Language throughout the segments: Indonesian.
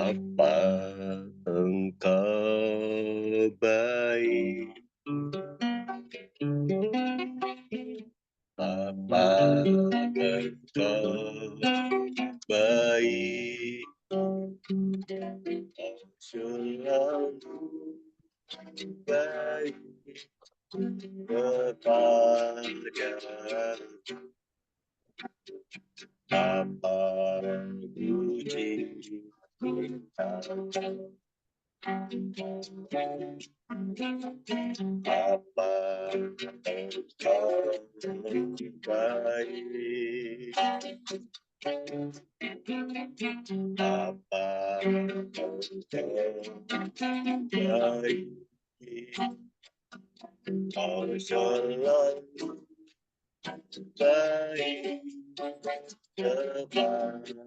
Apa engkau baik? Apa engkau baik? Kau selalu baik kepadaku. Apa puji cintamu? Apa engkau baik? Apa engkau baik? Kau selalu baik kepadaku.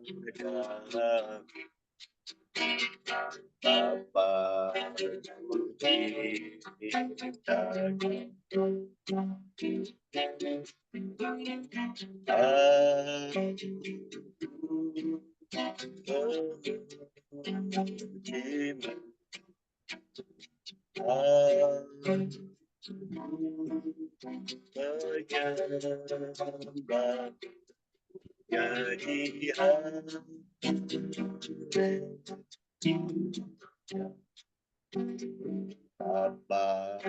Apa puji cintamu? Apa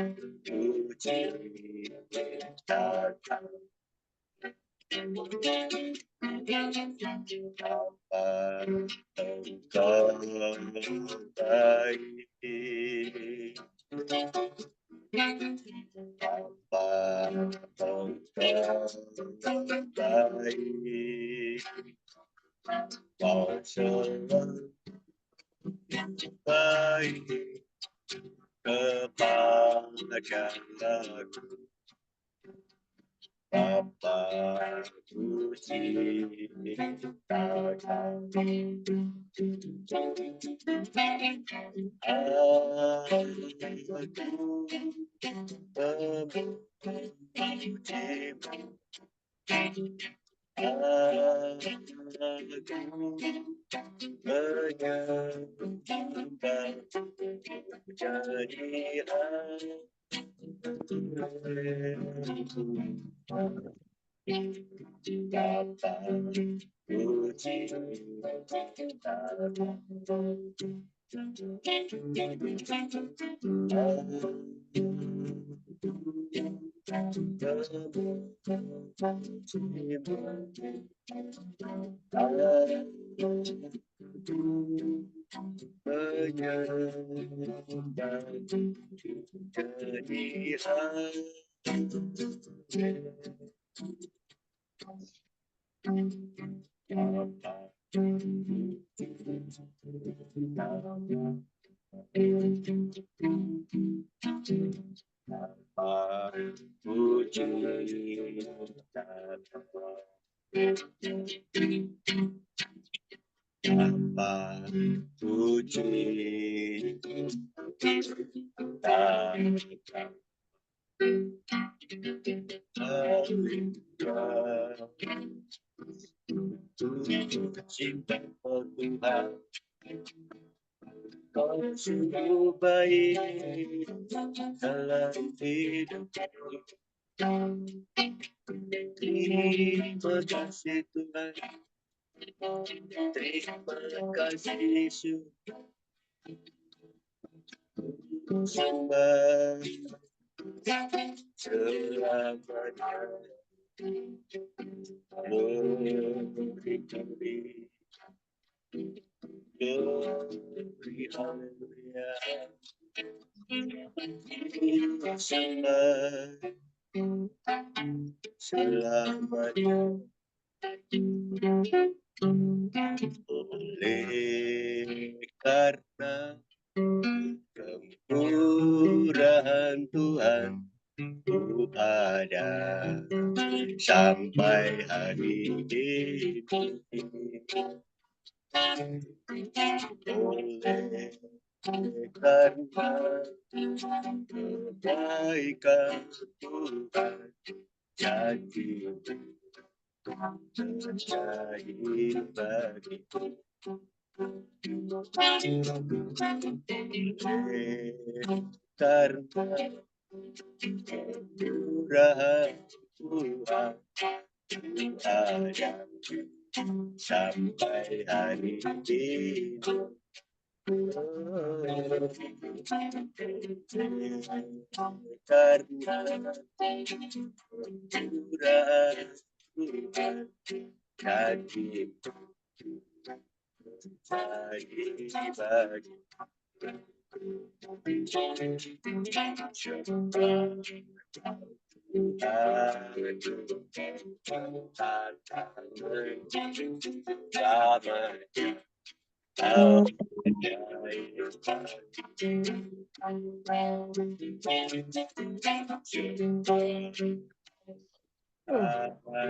puji cintamu? Apa engkau baik? Apa engkau baik? Kau selalu baik kepadaku. Apa puji cintamu? Aku memujimu. Apa puji cinta Tuhan, kau sungguh baik dalam hidupku. Terima kasih Tuhan, terima kasih Yesus. Sembah selamanya. Glory, glory, glory, hallelujah. Sembah selamanya. Oleh karena kemurahan Tuhan, ku ada sampai hari ini. Oleh karena kebaikan Tuhan, jadi terjadi bagiku. karena murahan Tuhan ada sampai hari ini. Karena murahan Tuhan jadi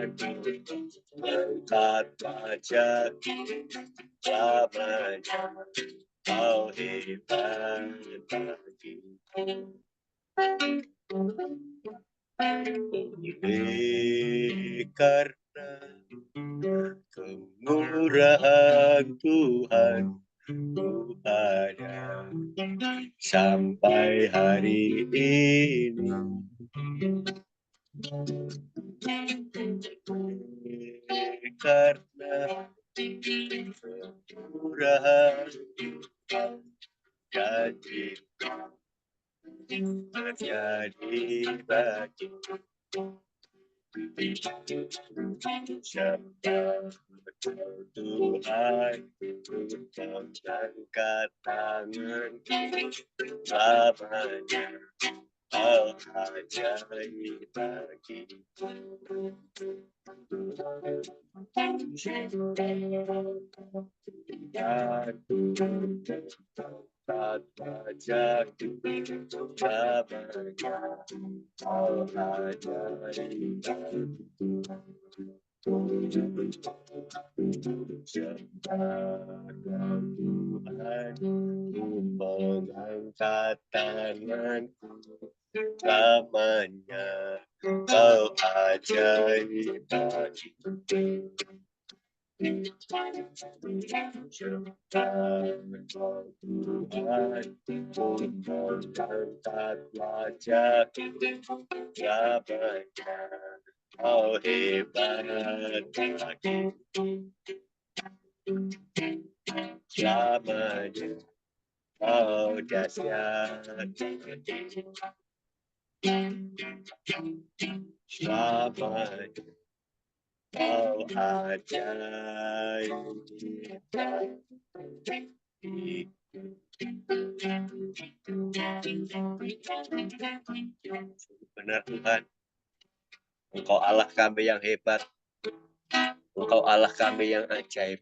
bagi angkat pajak lamanya kau hebat bagi karena kemurahan Tuhan ku ada sampai hari ini. Karena kemurahan jadi terjadi bagi siapa Tuhan kau angkat tangan lamanya kau ajaib bagi tanpa jatuh lamanya kau ajaib Tuhan mengangkat tanganku lamanya kau ajaib bagi Tuhan mengangkat wajah lamanya kau hebat bagi lamanya kau dahsyat lamanya kau ajaib benar Tuhan, Engkau Allah kami yang hebat, Engkau Allah kami yang ajaib,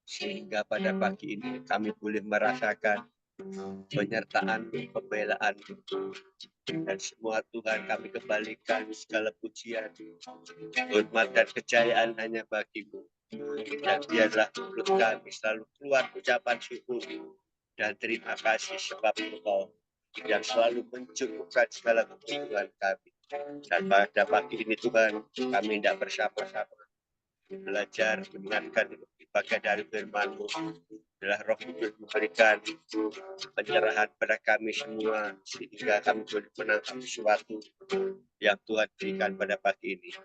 sehingga pada pagi ini kami boleh merasakan penyertaan, pembelaan, dan semua Tuhan kami kembalikan segala pujian, hormat dan kejayaan hanya bagimu. Dan biarlah mulut kami selalu keluar ucapan syukur dan terima kasih sebab Engkau yang selalu mencukupkan segala kebutuhan kami. Dan pada pagi ini Tuhan, kami tidak bersama-sama belajar mendengarkan bagian dari firman-Mu. Adalah Roh Kudus memberikan pencerahan pada kami semua sehingga kami boleh menangkap sesuatu yang Tuhan berikan pada pagi ini.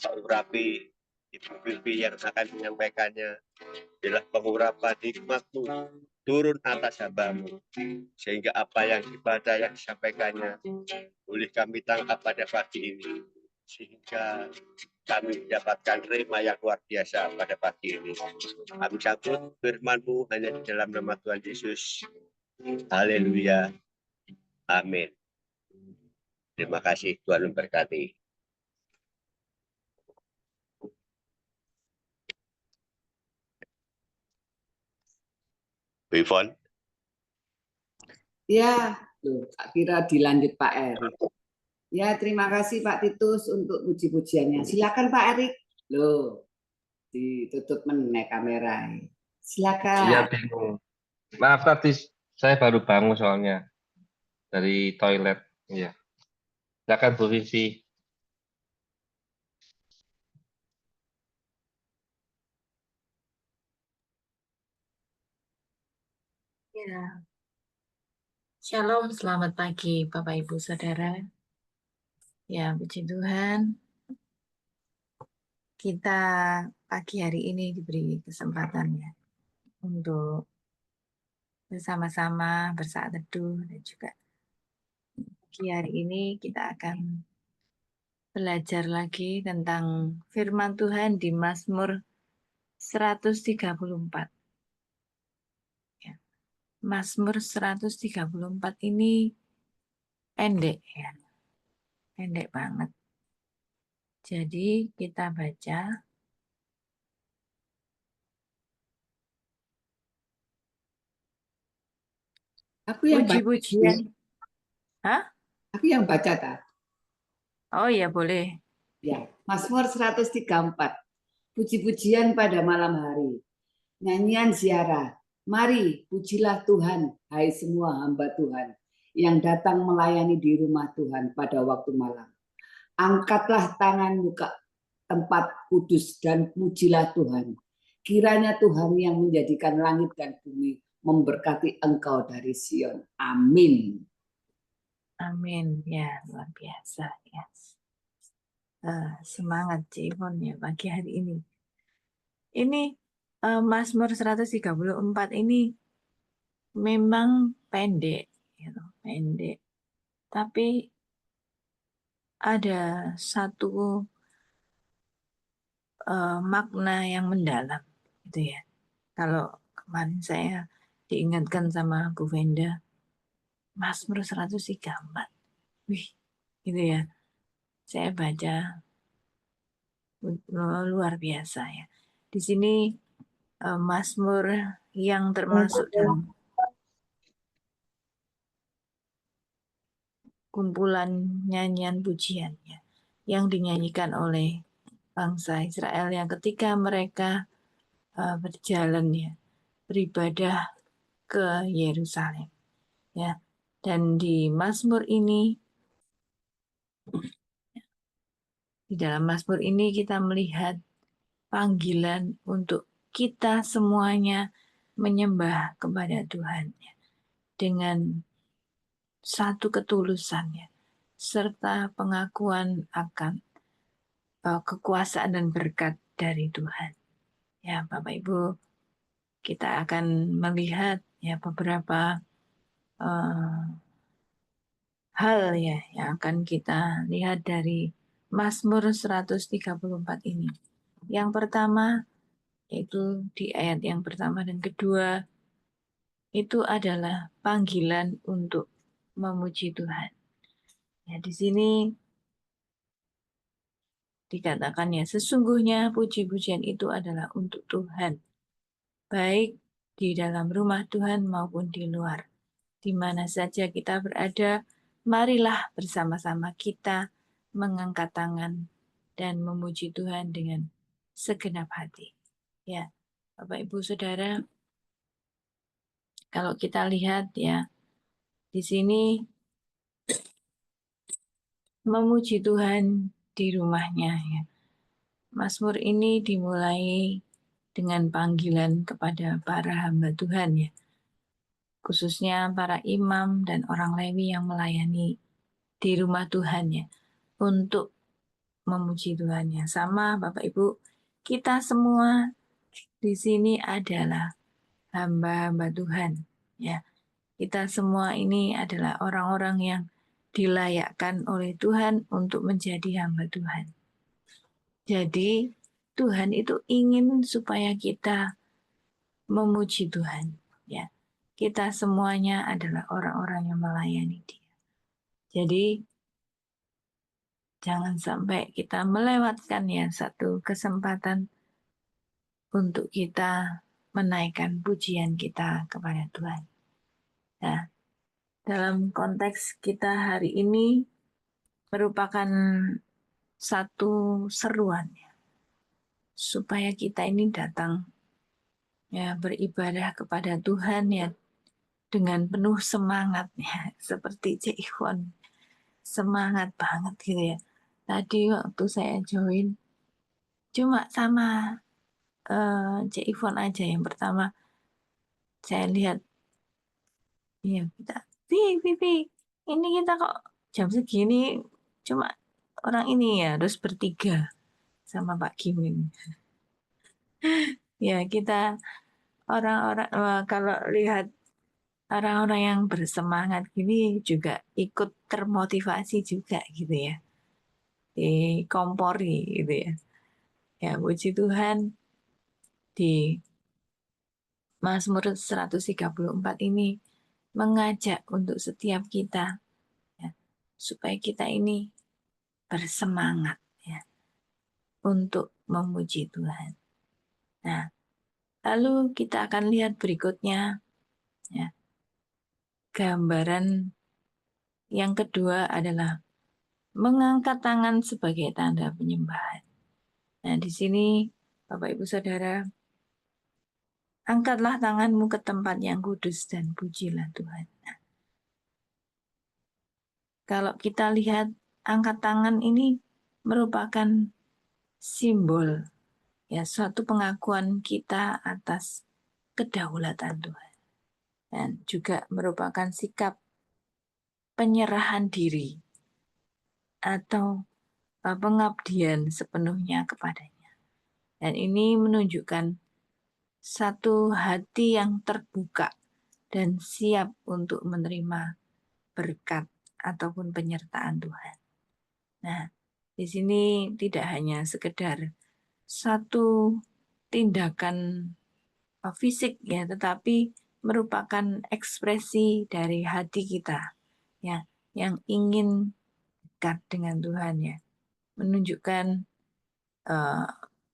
Kau urapi Ibu Bibi yang akan menyampaikannya, adalah pengurapan hikmat-Mu turun atas hamba-Mu, sehingga apa yang ibadah yang disampaikannya boleh kami tangkap pada pagi ini, sehingga kami mendapatkan rema yang luar biasa pada pagi ini. Kami sambut firman-Mu hanya di dalam nama Tuhan Yesus. Haleluya. Amin. Terima kasih, Tuhan memberkati. Wifon. Ya, loh, tak kira dilanjut Pak Erik. Ya, terima kasih Pak Titus untuk puji-pujiannya. Silakan Pak Erik. Loh, ditutup meneh kamera. Silakan. Iya, bingung. Maaf tadi saya baru bangun soalnya dari toilet. Iya. Silakan Bu Vivi. Ya, Shalom, selamat pagi Bapak Ibu Saudara. Ya, puji Tuhan, kita pagi hari ini diberi kesempatan ya untuk bersama-sama bersaat teduh, dan juga pagi hari ini kita akan belajar lagi tentang firman Tuhan di Mazmur 134. Ya. Mazmur 134 ini pendek ya, pendek banget. Jadi kita baca. Aku yang baca. Puji-pujian. Hah? Aku yang baca ta. Oh ya, boleh. Ya, Mazmur 134. Puji-pujian pada malam hari. Nyanyian ziarah. Mari pujilah Tuhan, hai semua hamba Tuhan yang datang melayani di rumah Tuhan pada waktu malam. Angkatlah tanganmu ke tempat kudus dan pujilah Tuhan. Kiranya Tuhan yang menjadikan langit dan bumi memberkati engkau dari Sion. Amin. Amin. Ya, luar biasa ya. Semangat Cipon ya pagi hari ini. Ini Mazmur 134 ini memang pendek, gitu, pendek. Tapi ada satu makna yang mendalam, gitu ya. Kalau kemarin saya diingatkan sama Bu Venda, Mazmur 134. Wih, gitu ya. Saya baca luar biasa ya. Di sini Mazmur yang termasuk dalam kumpulan nyanyian pujian ya, yang dinyanyikan oleh bangsa Israel yang ketika mereka berjalan ya, beribadah ke Yerusalem ya. Dan di Mazmur ini, di dalam Mazmur ini kita melihat panggilan untuk kita semuanya menyembah kepada Tuhan ya, dengan satu ketulusannya serta pengakuan akan kekuasaan dan berkat dari Tuhan. Ya, Bapak Ibu, kita akan melihat ya beberapa hal ya yang akan kita lihat dari Mazmur 134 ini. Yang pertama yaitu di ayat yang pertama dan kedua itu adalah panggilan untuk memuji Tuhan. Ya, di sini dikatakan ya, sesungguhnya puji-pujian itu adalah untuk Tuhan, baik di dalam rumah Tuhan maupun di luar. Di mana saja kita berada, marilah bersama-sama kita mengangkat tangan dan memuji Tuhan dengan segenap hati. Ya, Bapak Ibu Saudara, kalau kita lihat ya, di sini memuji Tuhan di rumahnya ya. Mazmur ini dimulai dengan panggilan kepada para hamba Tuhan ya, khususnya para imam dan orang Lewi yang melayani di rumah Tuhan ya, untuk memuji Tuhan ya. Sama Bapak Ibu, kita semua di sini adalah hamba-hamba Tuhan ya. Kita semua ini adalah orang-orang yang dilayakkan oleh Tuhan untuk menjadi hamba Tuhan. Jadi Tuhan itu ingin supaya kita memuji Tuhan ya. Kita semuanya adalah orang-orang yang melayani Dia. Jadi jangan sampai kita melewatkan ya satu kesempatan untuk kita menaikkan pujian kita kepada Tuhan. Nah, dalam konteks kita hari ini merupakan satu seruan ya, supaya kita ini datang ya beribadah kepada Tuhan ya dengan penuh semangat ya, seperti Cik Ikhwan, semangat banget gitu ya. Tadi waktu saya join cuma sama Cik Ikhwan aja yang pertama saya lihat Iya, kita, Pi, ini kita kok jam segini cuma orang ini ya harus bertiga sama Pak Kim ini. Ya, kita orang-orang kalau lihat orang-orang yang bersemangat gini juga ikut termotivasi juga gitu ya. Dikompori gitu ya. Ya, puji Tuhan di Mazmur 134 ini mengajak untuk setiap kita ya, supaya kita ini bersemangat ya untuk memuji Tuhan. Nah, lalu kita akan lihat berikutnya ya, gambaran yang kedua adalah mengangkat tangan sebagai tanda penyembahan. Nah, di sini Bapak Ibu Saudara, angkatlah tanganmu ke tempat yang kudus dan pujilah Tuhan. Nah, kalau kita lihat angkat tangan ini merupakan simbol ya suatu pengakuan kita atas kedaulatan Tuhan dan juga merupakan sikap penyerahan diri atau pengabdian sepenuhnya kepadanya. Dan ini menunjukkan satu hati yang terbuka dan siap untuk menerima berkat ataupun penyertaan Tuhan. Nah, di sini tidak hanya sekedar satu tindakan fisik ya, tetapi merupakan ekspresi dari hati kita ya yang ingin dekat dengan Tuhan ya, menunjukkan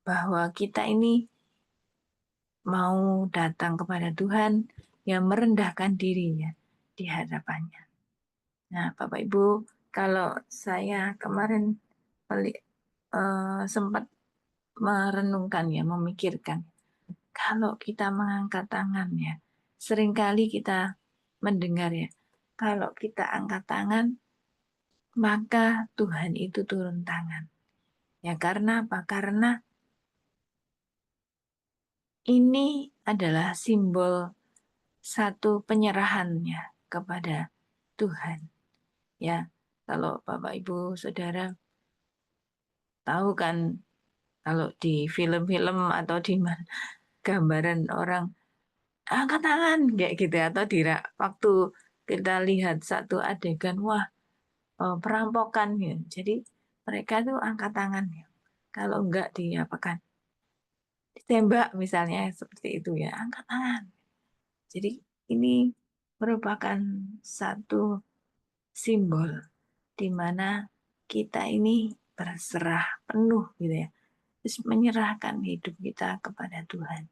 bahwa kita ini mau datang kepada Tuhan yang merendahkan dirinya di hadapannya. Nah, Bapak Ibu, kalau saya kemarin sempat merenungkan ya, memikirkan, kalau kita mengangkat tangan ya, seringkali kita mendengar ya, kalau kita angkat tangan, maka Tuhan itu turun tangan. Ya karena apa? Karena ini adalah simbol satu penyerahannya kepada Tuhan. Ya, kalau Bapak Ibu Saudara tahu kan, kalau di film-film atau di gambaran orang angkat tangan kayak gitu atau waktu kita lihat satu adegan wah perampokan ya. Jadi mereka tuh angkat tangan ya. Kalau enggak diapakan ditembak misalnya seperti itu ya, angkat tangan. Jadi ini merupakan satu simbol di mana kita ini berserah penuh gitu ya. Terus menyerahkan hidup kita kepada Tuhan.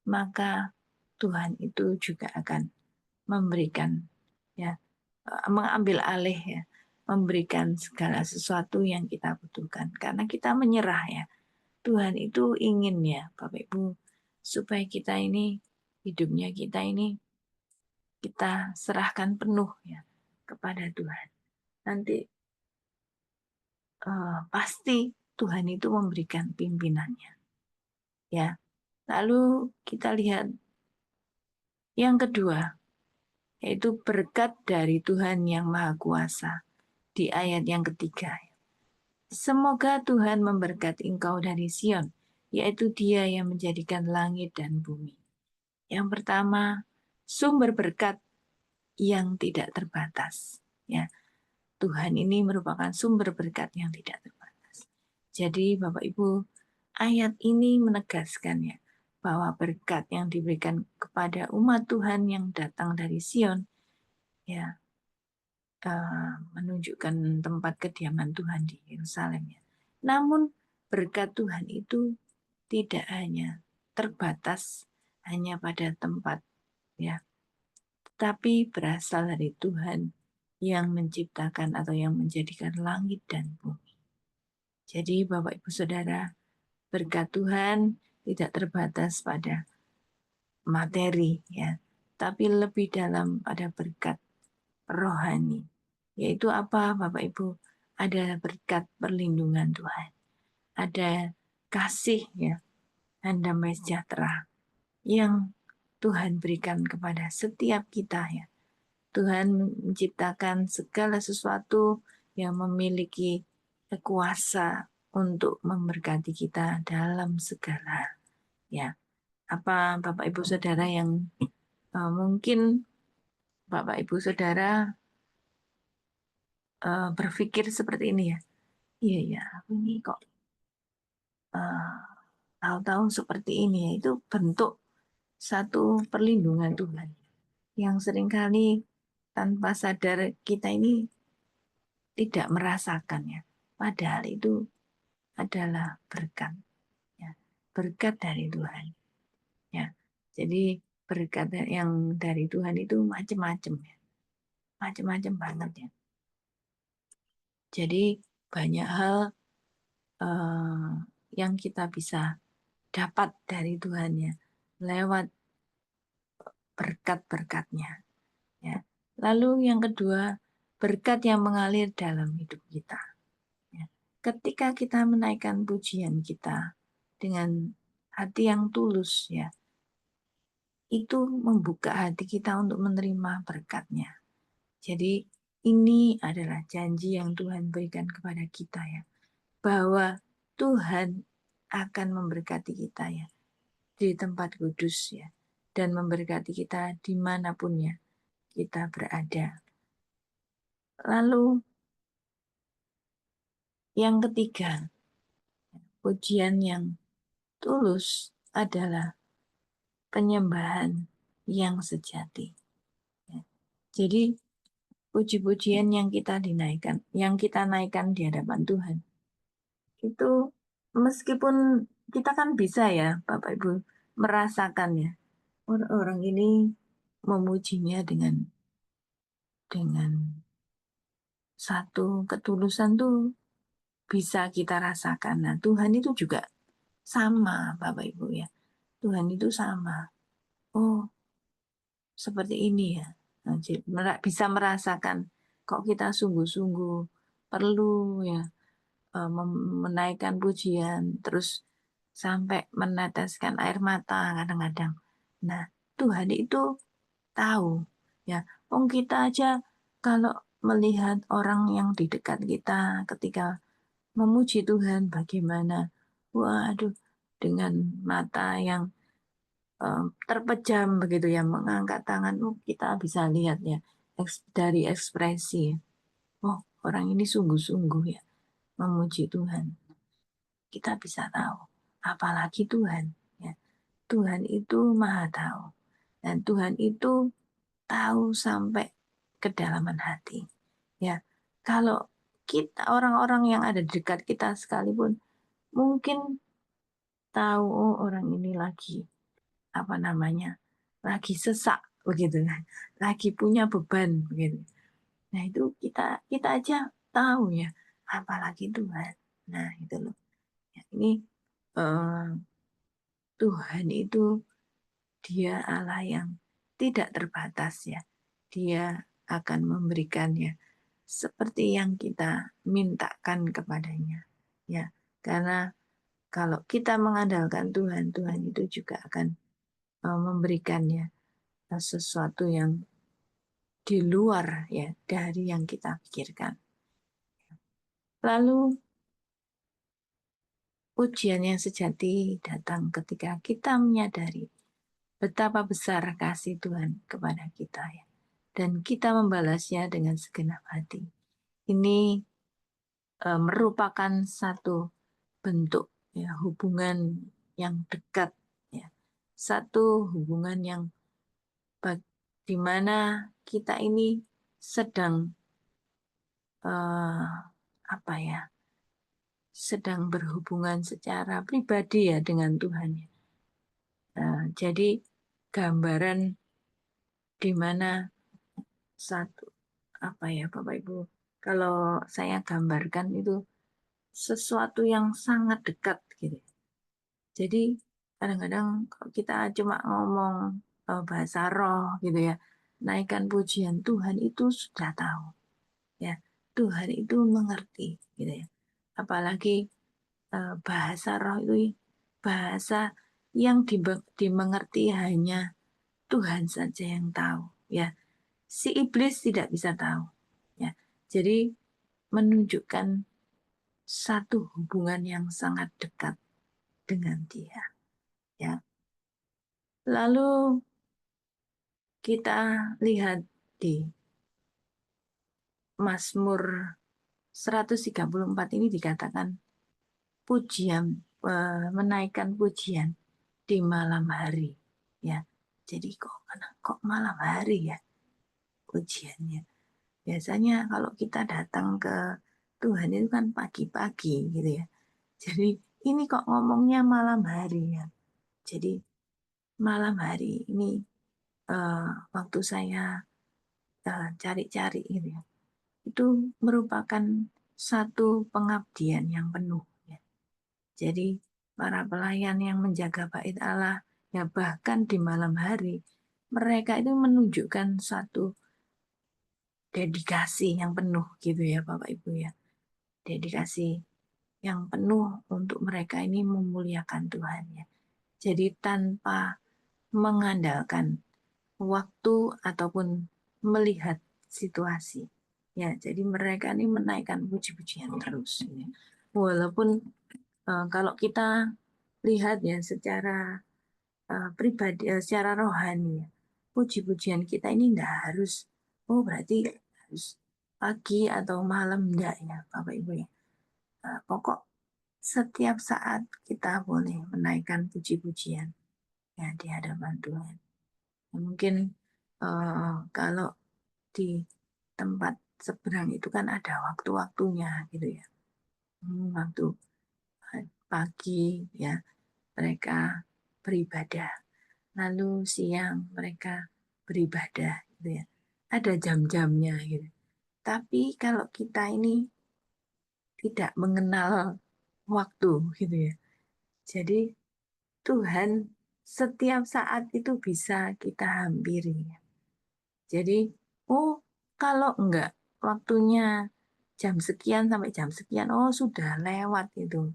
Maka Tuhan itu juga akan memberikan ya, mengambil alih ya, memberikan segala sesuatu yang kita butuhkan karena kita menyerah ya. Tuhan itu ingin ya Bapak Ibu supaya kita ini hidupnya kita ini kita serahkan penuh ya kepada Tuhan. Nanti pasti Tuhan itu memberikan pimpinannya. Ya. Lalu kita lihat yang kedua, yaitu berkat dari Tuhan yang Maha Kuasa di ayat yang ketiga. Semoga Tuhan memberkati engkau dari Sion, yaitu Dia yang menjadikan langit dan bumi. Yang pertama, sumber berkat yang tidak terbatas. Ya, Tuhan ini merupakan sumber berkat yang tidak terbatas. Jadi Bapak Ibu, ayat ini menegaskan ya bahwa berkat yang diberikan kepada umat Tuhan yang datang dari Sion ya menunjukkan tempat kediaman Tuhan di Yerusalem ya. Namun berkat Tuhan itu tidak hanya terbatas hanya pada tempat ya, tetapi berasal dari Tuhan yang menciptakan atau yang menjadikan langit dan bumi. Jadi Bapak Ibu Saudara, berkat Tuhan tidak terbatas pada materi ya, tapi lebih dalam pada berkat rohani. Yaitu apa Bapak Ibu? Ada berkat perlindungan Tuhan. Ada kasih ya, dan damai sejahtera yang Tuhan berikan kepada setiap kita ya. Tuhan menciptakan segala sesuatu yang memiliki kuasa untuk memberkati kita dalam segala. Ya, apa Bapak Ibu Saudara yang mungkin Bapak Ibu Saudara berpikir seperti ini ya. Iya ya, ini kok tahu-tahu seperti ini ya. Itu bentuk satu perlindungan Tuhan yang seringkali tanpa sadar kita ini tidak merasakannya. Padahal itu adalah berkat, ya. Berkat dari Tuhan. Ya. Jadi berkat yang dari Tuhan itu macam-macam ya. Macam-macam banget ya. Jadi banyak hal yang kita bisa dapat dari Tuhan ya lewat berkat-berkatnya. Ya. Lalu yang kedua, berkat yang mengalir dalam hidup kita. Ya. Ketika kita menaikkan pujian kita dengan hati yang tulus, ya, itu membuka hati kita untuk menerima berkatnya. Jadi ini adalah janji yang Tuhan berikan kepada kita ya, bahwa Tuhan akan memberkati kita ya di tempat kudus ya, dan memberkati kita dimanapun ya kita berada. Lalu yang ketiga, pujian yang tulus adalah penyembahan yang sejati. Jadi puji-pujian yang kita dinaikkan, yang kita naikkan di hadapan Tuhan, itu meskipun kita kan bisa ya Bapak Ibu merasakan ya, orang ini memujinya dengan satu ketulusan tuh bisa kita rasakan. Nah, Tuhan itu juga sama, Bapak Ibu ya. Tuhan itu sama. Oh, seperti ini ya. Nah, bisa merasakan kok kita sungguh-sungguh perlu ya menaikkan pujian, terus sampai meneteskan air mata kadang-kadang. Nah, Tuhan itu tahu ya. Kita aja kalau melihat orang yang di dekat kita ketika memuji Tuhan bagaimana, waduh, dengan mata yang terpejam begitu ya, mengangkat tangan, kita bisa lihat ya dari ekspresi. Oh, orang ini sungguh-sungguh ya memuji Tuhan. Kita bisa tahu, apalagi Tuhan. Ya. Tuhan itu maha tahu. Dan Tuhan itu tahu sampai kedalaman hati. Ya, kalau kita orang-orang yang ada di dekat kita sekalipun mungkin tahu oh orang ini lagi apa namanya lagi sesak begitu kan, lagi punya beban begitu. Nah itu kita aja tahu ya, apalagi Tuhan. Nah itu loh. Ya, ini Tuhan itu Dia Allah yang tidak terbatas ya. Dia akan memberikannya seperti yang kita mintakan kepadanya. Ya, karena kalau kita mengandalkan Tuhan, Tuhan itu juga akan memberikannya sesuatu yang di luar ya dari yang kita pikirkan. Lalu ujian yang sejati datang ketika kita menyadari betapa besar kasih Tuhan kepada kita ya. Dan kita membalasnya dengan segenap hati. Ini merupakan satu bentuk ya hubungan yang dekat ya. Satu hubungan yang di mana kita ini sedang apa ya? Sedang berhubungan secara pribadi ya dengan Tuhan. Jadi gambaran di mana satu apa ya Bapak Ibu, kalau saya gambarkan itu sesuatu yang sangat dekat gitu. Jadi kadang-kadang kita cuma ngomong bahasa roh gitu ya, naikkan pujian, Tuhan itu sudah tahu ya, Tuhan itu mengerti gitu ya. Apalagi bahasa roh itu bahasa yang dimengerti hanya Tuhan saja yang tahu ya. si iblis tidak bisa tahu. Ya, jadi menunjukkan satu hubungan yang sangat dekat dengan Dia. Ya, lalu kita lihat di Mazmur 134 ini dikatakan pujian, menaikkan pujian di malam hari. Ya, jadi kok malam hari ya pujiannya. Biasanya kalau kita datang ke Tuhan itu kan pagi-pagi gitu ya. Jadi ini kok ngomongnya malam hari ya. Jadi malam hari ini waktu saya cari-cari gitu ya, itu merupakan satu pengabdian yang penuh. Ya. Jadi para pelayan yang menjaga bait Allah, ya bahkan di malam hari, mereka itu menunjukkan satu dedikasi yang penuh gitu ya Bapak Ibu ya. Dedikasi yang penuh untuk mereka ini memuliakan Tuhan ya. Jadi tanpa mengandalkan waktu ataupun melihat situasi. Ya, jadi mereka ini menaikkan puji-pujian terus. Ya. Walaupun kalau kita lihat ya secara pribadi, secara rohani, ya, puji-pujian kita ini tidak harus, oh berarti harus pagi atau malam, enggak ya Bapak Ibu ya. Pokok setiap saat kita boleh menaikkan puji-pujian ya di hadapan Tuhan. Ya, mungkin kalau di tempat seberang itu kan ada waktu-waktunya gitu ya. Waktu pagi ya mereka beribadah, lalu siang mereka beribadah gitu ya. Ada jam-jamnya gitu. Tapi kalau kita ini tidak mengenal waktu gitu ya. Jadi Tuhan setiap saat itu bisa kita hampiri. Jadi, oh kalau enggak waktunya jam sekian sampai jam sekian, oh sudah lewat itu.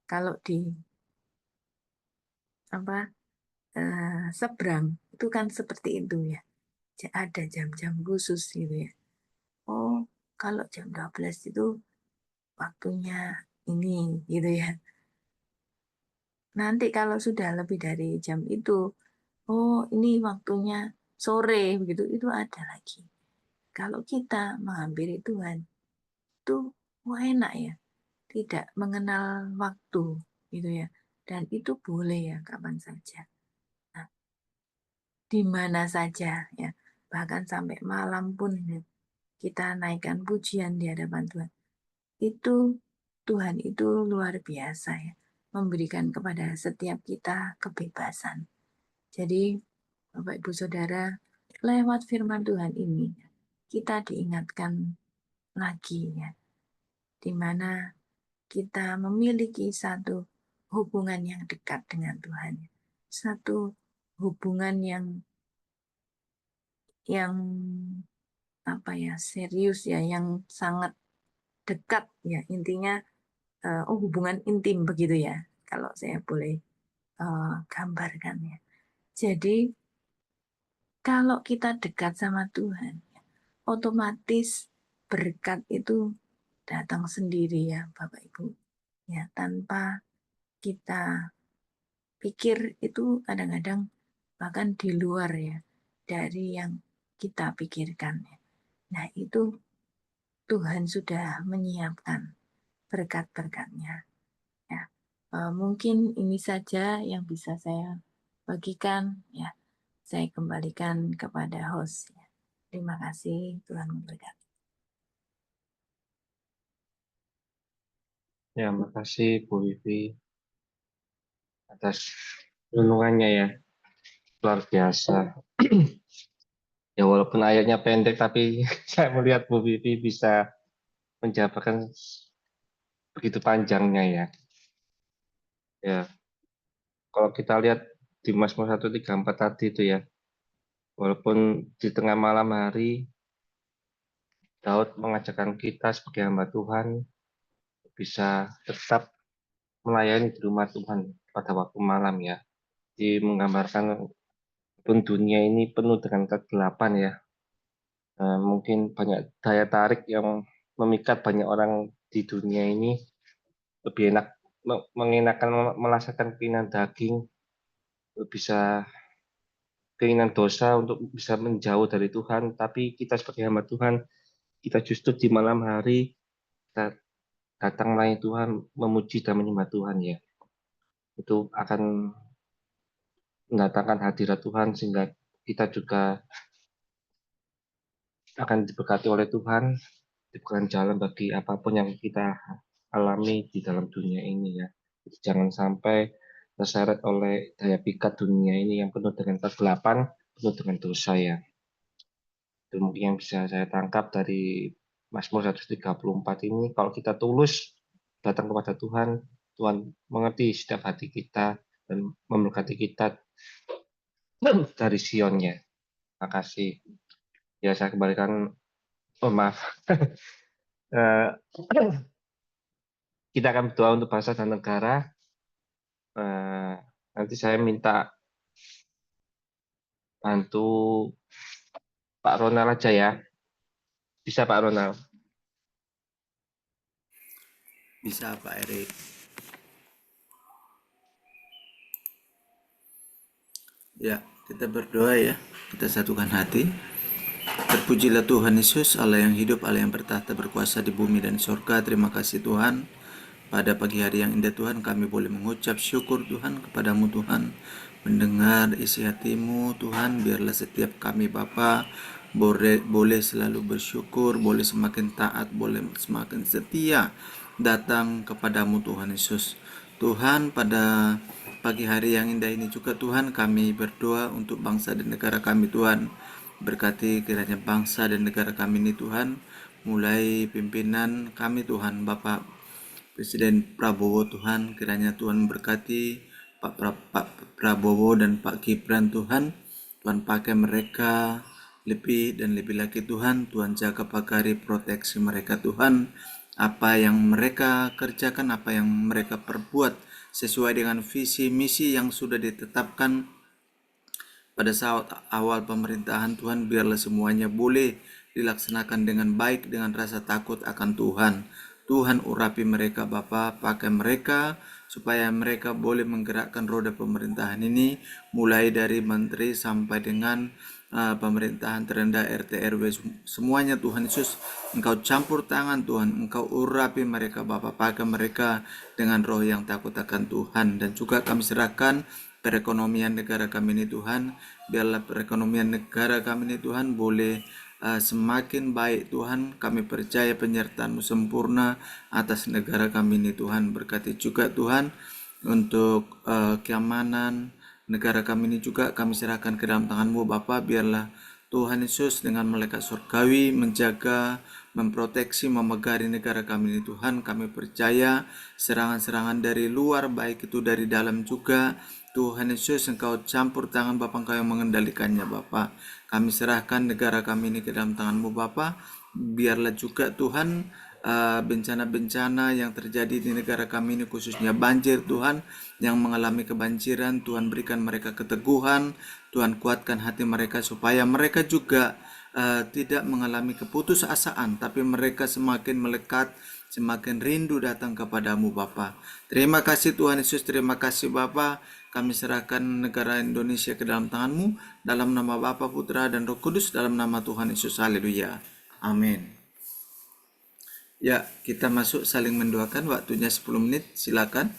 Kalau di apa seberang itu kan seperti itu ya. Ada jam-jam khusus gitu ya. Oh, kalau jam 12 itu waktunya ini gitu ya. Nanti kalau sudah lebih dari jam itu, oh ini waktunya sore begitu, itu ada lagi. Kalau kita menghampiri Tuhan, itu wah enak ya, tidak mengenal waktu gitu ya. Dan itu boleh ya kapan saja. Nah, di mana saja ya, bahkan sampai malam pun ya, kita naikkan pujian di hadapan Tuhan. Itu Tuhan itu luar biasa ya, memberikan kepada setiap kita kebebasan. Jadi Bapak Ibu Saudara, lewat firman Tuhan ini kita diingatkan lagi ya, di mana kita memiliki satu hubungan yang dekat dengan Tuhan. Satu hubungan yang apa ya, serius ya, yang sangat dekat ya, intinya hubungan intim begitu ya, kalau saya boleh gambarkan ya. Jadi kalau kita dekat sama Tuhan, otomatis berkat itu datang sendiri ya Bapak Ibu. Ya, tanpa kita pikir itu kadang-kadang bahkan di luar ya dari yang kita pikirkan. Nah, itu Tuhan sudah menyiapkan berkat-berkatnya. Ya, mungkin ini saja yang bisa saya bagikan. Ya, saya kembalikan kepada host. Ya. Terima kasih, Tuhan memberkati. Ya, makasih Bu Vivi atas renungannya ya, luar biasa. Ya walaupun ayatnya pendek, tapi saya melihat Bu Vivi bisa menjabarkan begitu panjangnya ya. Ya, kalau kita lihat di Mazmur 134 tadi itu ya, walaupun di tengah malam hari, Daud mengajarkan kita sebagai hamba Tuhan bisa tetap melayani di rumah Tuhan pada waktu malam ya. Jadi menggambarkan pun dunia ini penuh dengan kegelapan ya. Mungkin banyak daya tarik yang memikat banyak orang di dunia ini, lebih enak mengenakan merasakan keinginan daging, bisa keinginan dosa untuk bisa menjauh dari Tuhan. Tapi kita sebagai hamba Tuhan, kita justru di malam hari kita datang melayani Tuhan, memuji dan menyembah Tuhan ya. Itu akan mendatangkan hadirat Tuhan sehingga kita juga akan diberkati oleh Tuhan, dibukakan jalan bagi apapun yang kita alami di dalam dunia ini ya. Jadi jangan sampai terseret oleh daya pikat dunia ini yang penuh dengan kegelapan, penuh dengan dosa ya. Itu mungkin yang bisa saya tangkap dari Mazmur 134 ini. Kalau kita tulus datang kepada Tuhan, Tuhan mengerti setiap hati kita dan memberkati kita dari Sion-Nya. Terima kasih. Ya saya kembalikan, oh maaf. Eh, kita akan berdoa untuk bangsa dan negara. Nanti saya minta bantu Pak Ronald aja ya. Bisa Pak Ronald? Bisa Pak Erik. Ya, kita berdoa ya. Kita satukan hati. Terpujilah Tuhan Yesus, Allah yang hidup, Allah yang bertahta berkuasa di bumi dan surga. Terima kasih Tuhan. Pada pagi hari yang indah Tuhan, kami boleh mengucap syukur Tuhan kepadamu Tuhan. Mendengar isi hatimu Tuhan, biarlah setiap kami Bapa boleh selalu bersyukur, boleh semakin taat, boleh semakin setia datang kepadamu Tuhan Yesus. Tuhan, pada pagi hari yang indah ini juga Tuhan, kami berdoa untuk bangsa dan negara kami Tuhan. Berkati kiranya bangsa dan negara kami ini Tuhan, mulai pimpinan kami Tuhan, Bapak Presiden Prabowo Tuhan, kiranya Tuhan berkati Pak Prabowo dan Pak Gibran Tuhan. Tuhan pakai mereka lebih dan lebih lagi Tuhan. Tuhan jaga pagari proteksi mereka Tuhan. Apa yang mereka kerjakan, apa yang mereka perbuat sesuai dengan visi misi yang sudah ditetapkan pada saat awal pemerintahan Tuhan, biarlah semuanya boleh dilaksanakan dengan baik, dengan rasa takut akan Tuhan. Tuhan urapi mereka Bapa, pakai mereka supaya mereka boleh menggerakkan roda pemerintahan ini, mulai dari menteri sampai dengan pemerintahan terendah RT RW semuanya Tuhan Yesus, Engkau campur tangan Tuhan, Engkau urapi mereka Bapa, pakai mereka dengan roh yang takut akan Tuhan. Dan juga kami serahkan perekonomian negara kami ini Tuhan, biarlah perekonomian negara kami ini Tuhan boleh semakin baik Tuhan. Kami percaya penyertaan-Mu sempurna atas negara kami ini Tuhan. Berkati juga Tuhan untuk keamanan negara kami ini juga kami serahkan ke dalam tangan-Mu Bapa. Biarlah Tuhan Yesus dengan malaikat surgawi menjaga, memproteksi, memegari negara kami ini Tuhan. Kami percaya serangan-serangan dari luar, baik itu dari dalam juga, Tuhan Yesus Engkau campur tangan Bapa, Engkau yang mengendalikannya Bapa. Kami serahkan negara kami ini ke dalam tangan-Mu Bapa. Biarlah juga Tuhan bencana-bencana yang terjadi di negara kami ini, khususnya banjir Tuhan, yang mengalami kebanjiran, Tuhan berikan mereka keteguhan, Tuhan kuatkan hati mereka supaya mereka juga tidak mengalami keputusasaan, tapi mereka semakin melekat, semakin rindu datang kepadamu Bapa. Terima kasih Tuhan Yesus, terima kasih Bapa. Kami serahkan negara Indonesia ke dalam tangan-Mu, dalam nama Bapa, Putra, dan Roh Kudus, dalam nama Tuhan Yesus. Haleluya. Amin. Ya, kita masuk saling mendoakan, waktunya 10 menit, silakan.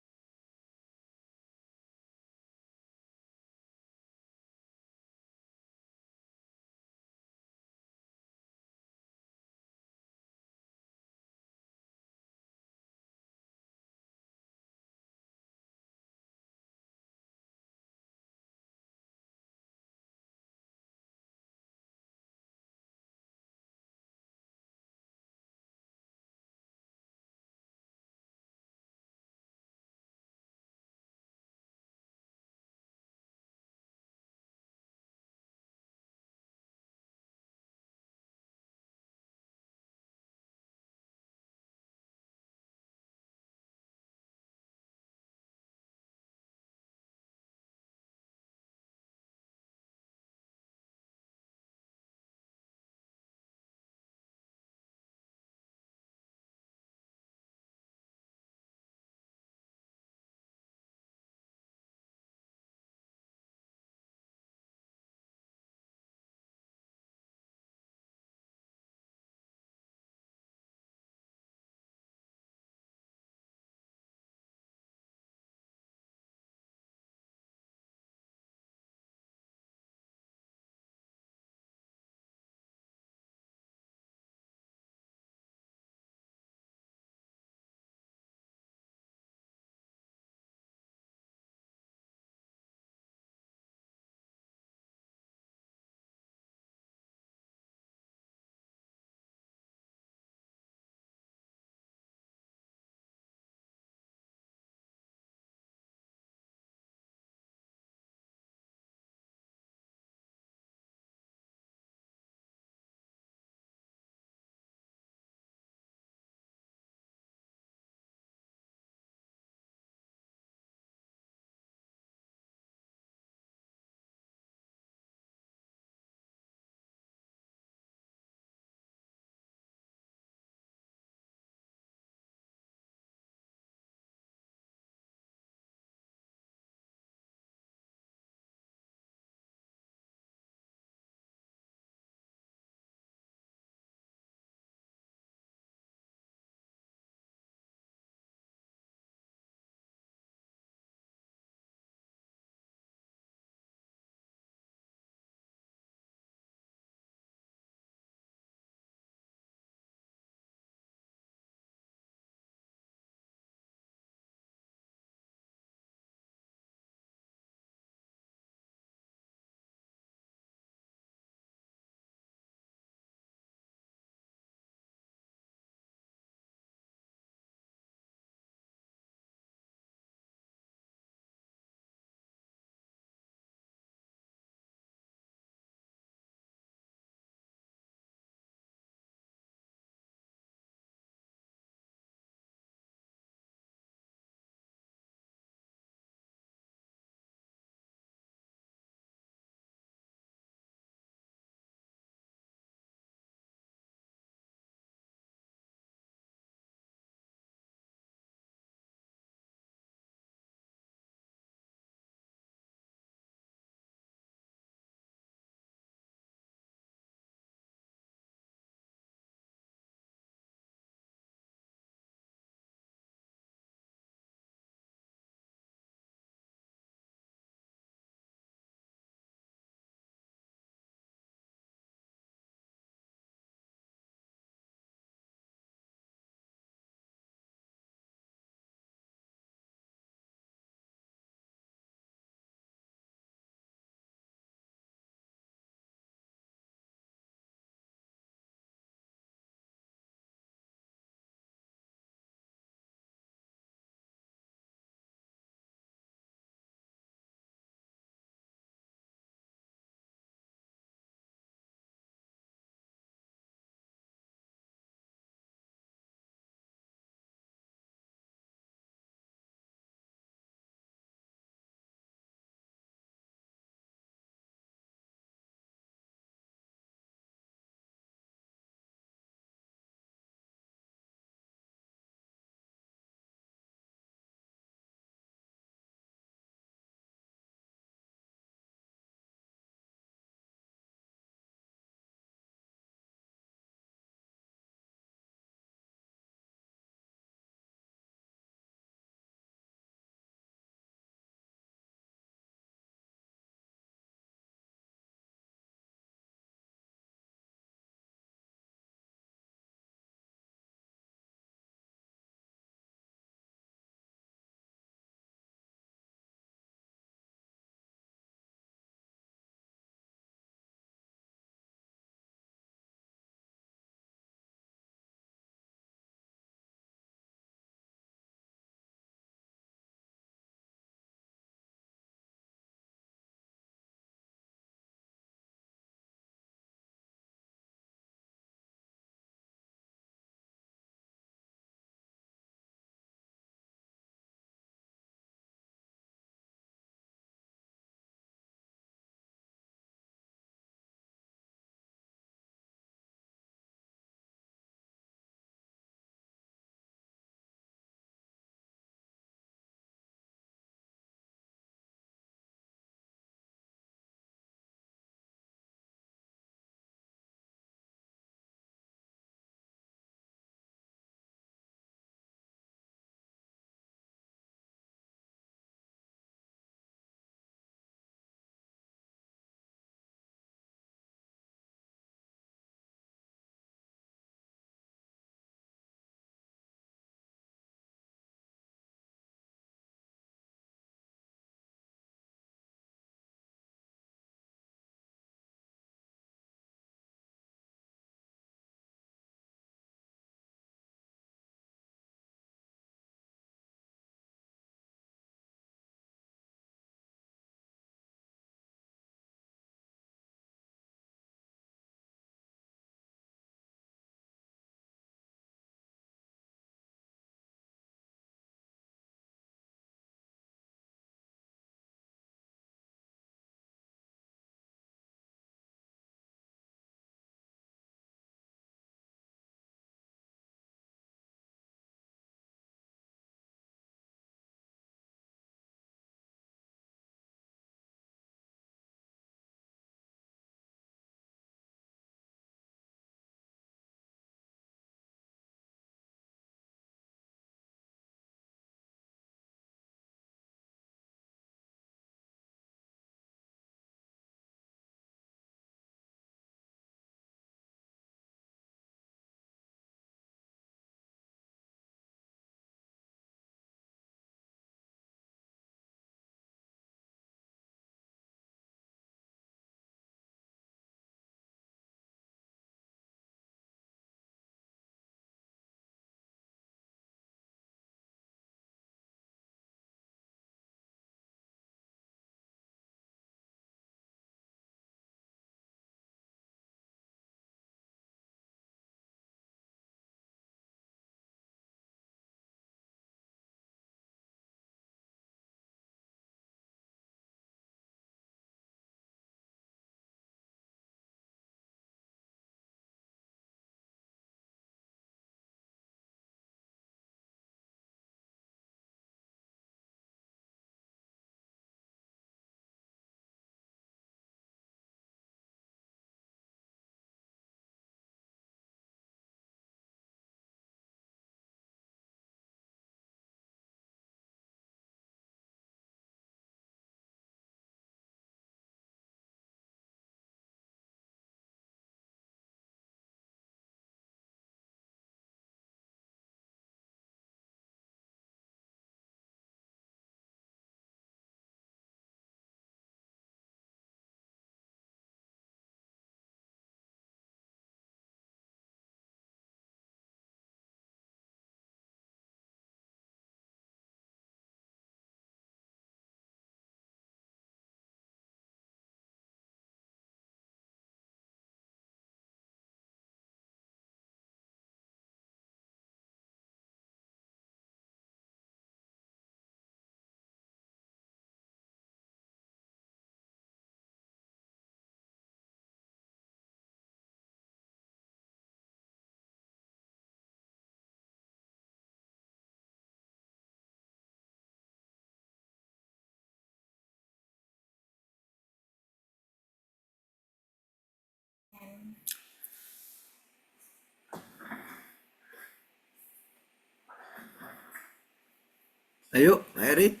Ayo, Pak Erik.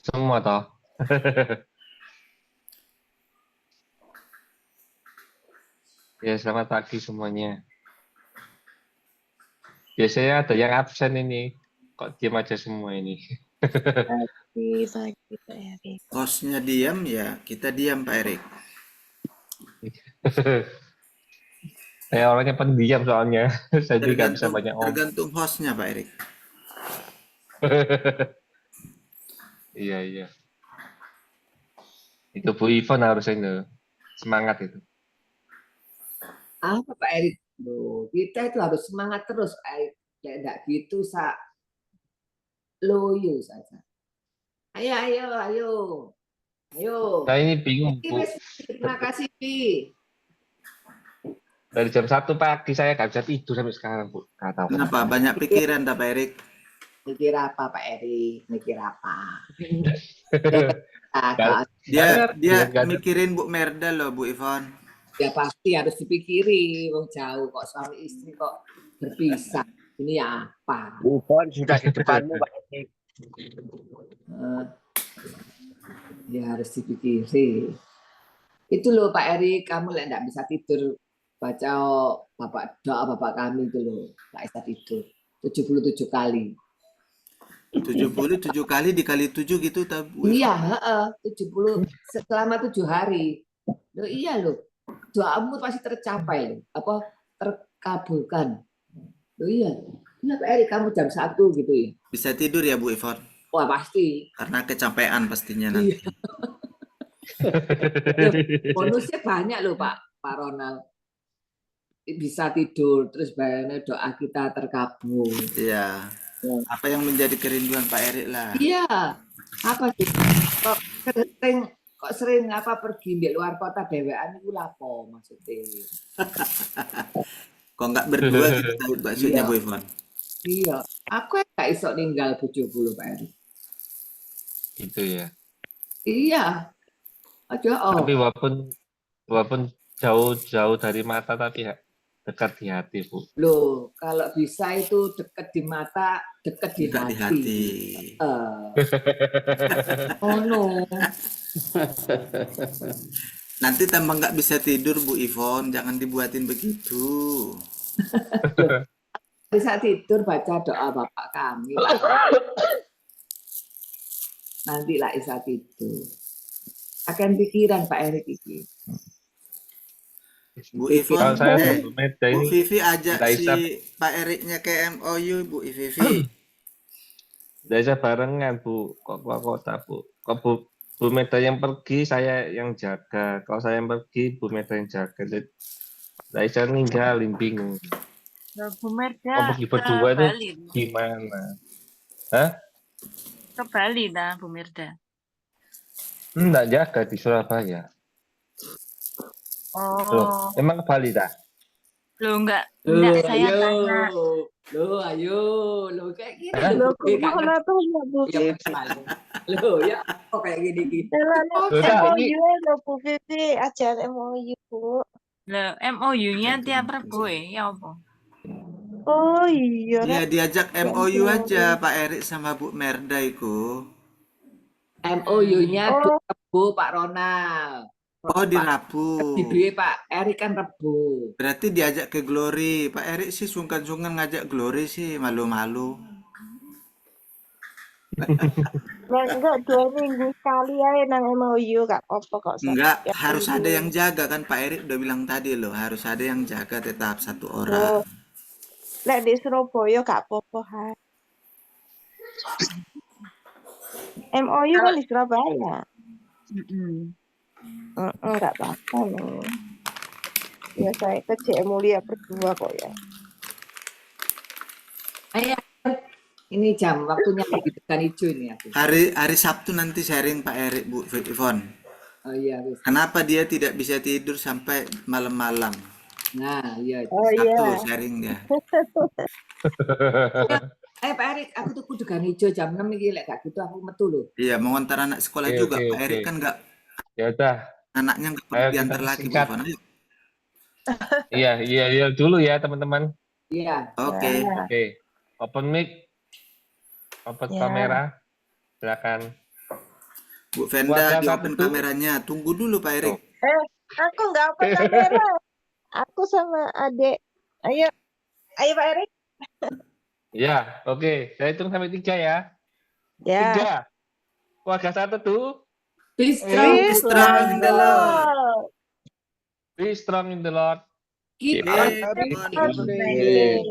Semua toh. Ya, selamat pagi semuanya. Biasanya ada yang absen ini. Kok diam aja semua ini? Pagi, Pak Erik. Hostnya diam ya, kita diam Pak Erik. Saya orangnya pendiam soalnya. Saya juga nggak bisa Tergantung, banyak ngomong. tergantung hostnya Pak Erik. Iya, iya. Itu Bu Ivon harusnya itu. Semangat itu. Apa Pak Erik? Loh, kita itu harus semangat terus Pak Erik. Tidak gitu loyo saja. Ayo, ayo, ayo. Ayo. Saya ini bingung, Bu. Terima kasih, Pi. Dari jam 1 pagi saya nggak bisa tidur sampai sekarang, Bu. Nggak tahu Kenapa? Banyak pikiran tak Pak Erik? Mikir apa Pak Erik? Mikir apa? Dia mikirin Bu Merda loh, Bu Ivon. Ya pasti harus dipikiri. Wong jauh kok suami istri kok berpisah. Ini apa? Bu Ivon sudah di depanmu, Pak Erik. Ya harus dipikiri. Itu loh Pak Erik, kamu lah enggak bisa tidur baca doa Bapak kami itu loh, enggak bisa tidur. 77 kali. 77 kali dikali 7 gitu tak Bu? Iya, 70 selama 7 hari. Loh iya loh. Doamu pasti tercapai loh. Apa terkabulkan. Loh iya. Iya Pak Erik, kamu jam 1 gitu ya. Bisa tidur ya Bu Ivon? Wah pasti. Karena kecapean pastinya nanti. Bonusnya banyak loh Pak Ronald. Bisa tidur, terus bayangnya doa kita terkabul. Iya. Apa yang menjadi kerinduan Pak Erik lah? Iya. Apa sih? Kok sering apa pergi di luar kota dewean itu lapo maksudnya? Kok nggak berdua gitu maksudnya Bu Ivon? Iya. Aku nggak iso ninggal bojoku lho Pak Erik. Itu ya. Iya. Aja Tapi walaupun jauh dari mata tapi ya dekat di hati, Bu. Loh, kalau bisa itu dekat di mata, dekat di Dekat hati. di hati. Oh no. Nanti tambah nggak bisa tidur Bu Ivon, jangan dibuatin begitu. Bisa tidur baca doa Bapak kami. Pak. Nanti lah bisa tidur. Akan pikiran Pak Erik ini. Bu Ivon, Kalau saya Bu Vivi ajak Daisa, si Pak Eriknya ke MOU Bu Vivi. Daisa barengan Bu, kok keluar kota Bu. Kok Bu Meda yang pergi, saya yang jaga. Kalau saya yang pergi, Bu Meda yang jaga. Daisa ninggalin, bingung. Bu Merda Kok pergi berdua itu gimana? Hah? Ke Bali dah Bu Merda. Enggak jaga di Surabaya. Loh, emang ke Bali dah? Loh enggak saya tanya. Loh kayak gini. Loh, kok malah tanya Bu Vivi? Loh ya, kok kayak gini. MOU loh Bu Vivi, ajaran MOU Bu. Loh, MOU-nya tiap Rebo ya apa? Oh iya. Iya diajak MOU aja Pak Erik sama Bu Merda itu. MOU-nya Rebo Pak Ronald. Oh di Rabu. Di Pak Erik kan Rebo. Berarti diajak ke Glory. Pak Erik sih sungkan-sungkan ngajak Glory sih, malu-malu. Enggak 2 minggu sekali ya nang MOU gak apa kok. Enggak, harus ada yang jaga kan Pak Erik udah bilang tadi loh, harus ada yang jaga tetap 1 orang. Lek di Surabaya gak apa-apa ha. MOU kan di Surabaya. Enggak apa-apa loh. Ya saya ke JM Mulia berdua kok ya. Ayo, ini jam waktunya di depan hijau ini aku. Hari Sabtu nanti sharing Pak Erik Bu Ivon. Oh iya. Kenapa dia tidak bisa tidur sampai malam-malam? Nah iya. Oh Sabtu iya. sharing dia. Pak Erik, aku tuh kudu gan hijau jam 6 iki lek gak gitu aku metu lho. Iya, mau ngantar anak sekolah juga. Pak Erik kan enggak. Ya udah. Anaknya nggak perlu Ayo kita diantar lagi, Bu singkat. Ivan. Ayo. Iya dulu ya teman-teman. Iya. Oke. Ya. Oke, open mic, open Ya. kamera, silakan. Bu Venda Warga di satu open tuh. kameranya. Tunggu dulu Pak Erik. Aku nggak open kamera. Aku sama adek. Ayo Pak Erik. Ya, oke. Saya hitung sampai 3 ya. Ya. 3. Warga satu tuh. Be strong. Be strong in the Lord. Be strong in the Lord. Keep Keep on. on praying.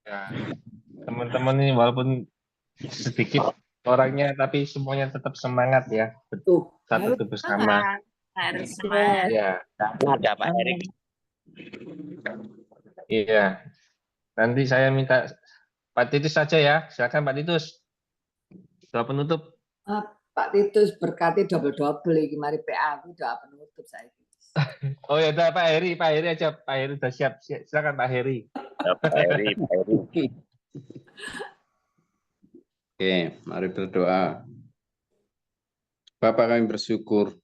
Ya, teman-teman ini walaupun sedikit orangnya, tapi semuanya tetap semangat ya. Tuh. Satu tuh bersama. Harus semangat. Ya, Ada Pak Erik. iya. Nanti saya minta Pak Titus saja ya. Silakan Pak Titus. Doa penutup. Pak Titus berkati double-double iki mari PA aku doa penutup saiki. Oh ya udah Pak Heri aja. Pak Heri udah siap. Silakan Pak Heri. Pak Erik. Oke, mari berdoa. Bapak, kami bersyukur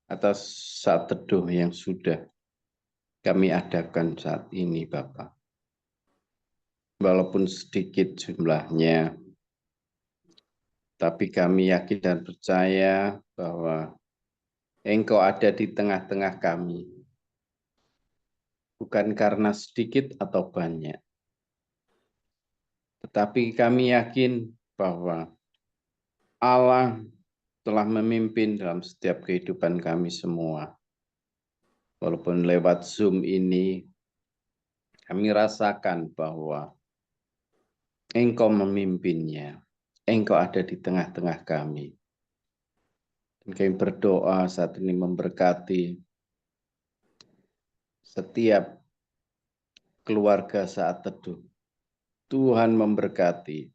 atas saat teduh yang sudah kami adakan saat ini, Bapak. Walaupun sedikit jumlahnya, tapi kami yakin dan percaya bahwa Engkau ada di tengah-tengah kami. Bukan karena sedikit atau banyak, tetapi kami yakin bahwa Allah telah memimpin dalam setiap kehidupan kami semua. Walaupun lewat Zoom ini, kami rasakan bahwa Engkau memimpinnya. Engkau ada di tengah-tengah kami. Dan kami berdoa saat ini memberkati setiap keluarga saat teduh. Tuhan memberkati,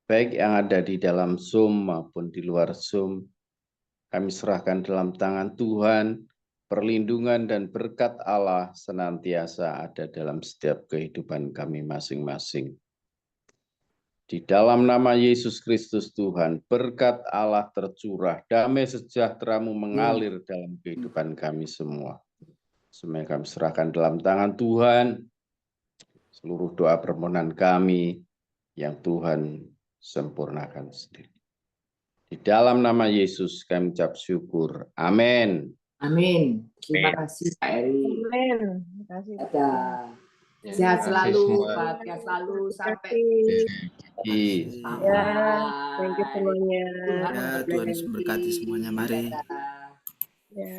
baik yang ada di dalam Zoom maupun di luar Zoom. Kami serahkan dalam tangan Tuhan, perlindungan dan berkat Allah senantiasa ada dalam setiap kehidupan kami masing-masing. Di dalam nama Yesus Kristus Tuhan, berkat Allah tercurah, damai sejahtera-Mu mengalir dalam kehidupan kami semua. Semua kami serahkan dalam tangan Tuhan, seluruh doa permohonan kami yang Tuhan sempurnakan sendiri. Di dalam nama Yesus kami ucap syukur. Amin. Amin. Terima kasih Pak Eri. Amin. Terima kasih. Dadah. Ya, Sehat terima kasih selalu, semua. bahagia selalu sampai Ya, thank you semuanya. Tuhan Ya, Tuhan memberkati semuanya. Mari. Dadah. Ya.